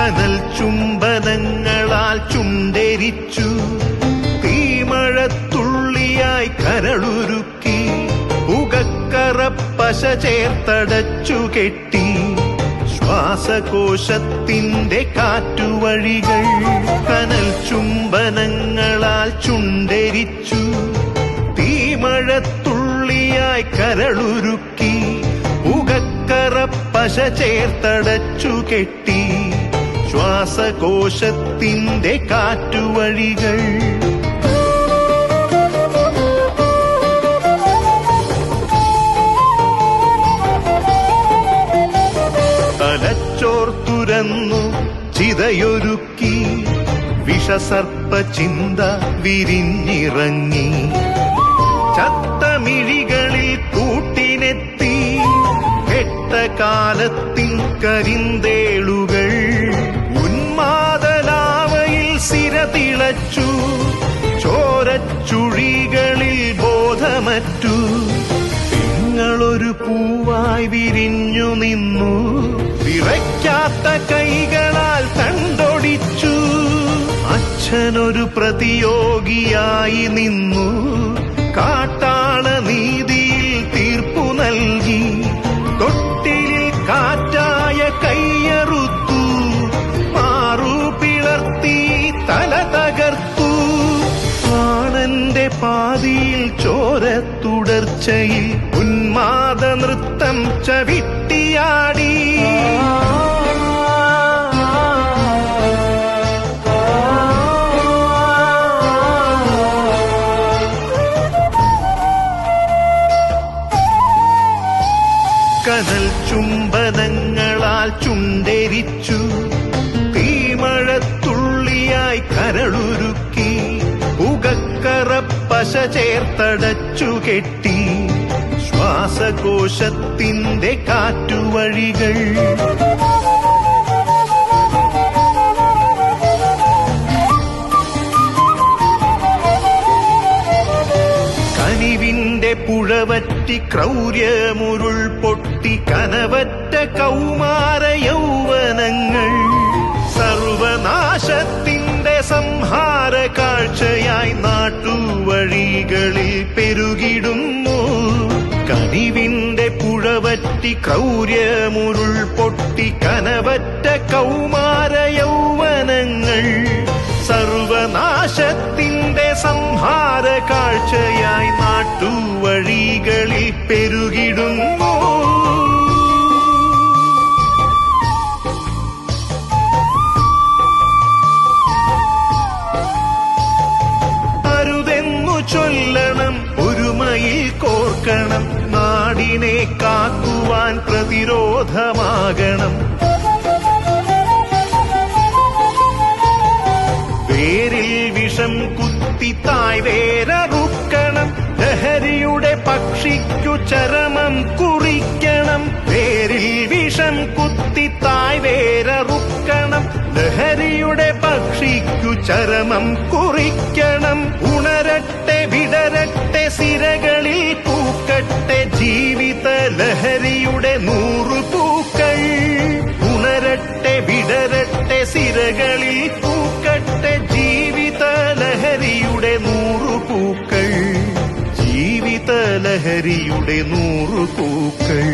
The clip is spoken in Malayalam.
കനൽ ചുംബനങ്ങളാൽ ചുണ്ടെരിച്ചു, തീമഴത്തുള്ളിയായി കരളുരുക്കി, പുകക്കറപ്പശ ചേർത്തടച്ചു കെട്ടി, ശ്വാസകോശത്തിന്റെ കാറ്റുവഴികൾ. കനൽ ചുംബനങ്ങളാൽ ചുണ്ടെരിച്ചു, തീമഴത്തുള്ളിയായി കരളുരുക്കി, പുകക്കറപ്പശ ചേർത്തടച്ചു കെട്ടി, ശ്വാസകോശത്തിന്റെ കാറ്റുവഴികൾ. തലച്ചോർ തുരന്നു ചിതയൊരുക്കി, വിഷസർപ്പ ചിന്ത വിരിഞ്ഞിറങ്ങി, ചത്തമിഴികളിൽ കൂട്ടിനെത്തി, കാലത്തിൻ കരിന്തേളുകൾ. ഉന്മാദലാവയിൽ സിരതിളച്ചു, ചോരച്ചുഴികളിൽ ബോധമറ്റു, നിങ്ങളൊരു പൂവായി വിരിഞ്ഞു നിന്നു, വിറയ്ക്കാത്ത കൈകളാൽ തണ്ടൊടിച്ചു. അച്ഛനൊരു പ്രതിയോഗിയായി നിന്നു, കാട്ടാള നീതിയിൽ തീർപ്പു നൽകി, തൊട്ടിലിൽ കാറ്റായ കയ്യറുത്തു, മാറു പിളർത്തി തല തകർത്തു. പ്രാണന്റെ പാതിയിൽ ചോരത്തുടർച്ചയിൽ ഉന്മാദ നൃത്തം ചവിട്ടിയാടി. കനൽ ചുംബനങ്ങളാൽ ചുണ്ടെരിച്ചു, തീമഴത്തുള്ളിയായി കരളുരുക്കി, പുകക്കറപ്പശ ചേർത്തടച്ചു കെട്ടി, ശ്വാസകോശത്തിന്റെ കാറ്റുവഴികൾ. കനിവിന്റെ പുഴവറ്റി ക്രൗര്യമുരുൾ പൊട്ടി, കനവറ്റ കൗമാര യൗവനങ്ങൾ, സർവനാശത്തിന്റെ സംഹാര കാഴ്ചയായി നാട്ടുവഴികളിൽ പെരുകിടുന്നു. കനിവിന്റെ പുഴവറ്റി ക്രൗര്യമുരുൾ പൊട്ടി, കനവറ്റ കൗമാര യൗവനങ്ങൾ, സർവനാശത്തിന്റെ സംഹാര കാഴ്ചയായി നാട്ടുവഴികളിൽ പെരുകിടുന്നു. അരുതെന്നു ചൊല്ലണം, ഒരുമയിൽ കോർക്കണം, നാടിനെ കാക്കുവാൻ പ്രതിരോധമാകണം. വേരിൽ വിഷം കുത്തി തായ് വേരറുക്കണം, ലഹരിയുടെ പക്ഷിക്കു ചരമം കുറിക്കണം. വേരിൽ വിഷം കുത്തി തായ് വേരറുക്കണം, ലഹരിയുടെ പക്ഷിക്കു ചരമം കുറിക്കണം. ഉണരട്ടെ വിടരട്ടെ സിരകളിൽ പൂക്കട്ടെ, ജീവിത ലഹരിയുടെ 100 പൂക്കൾ. ഉണരട്ടെ വിടരട്ടെ സിരകളിൽ പൂക്കട്ടെ, ജീവിത ലഹരിയുടെ 100 പൂക്കൾ. ജീവിത ലഹരിയുടെ 100 പൂക്കൾ.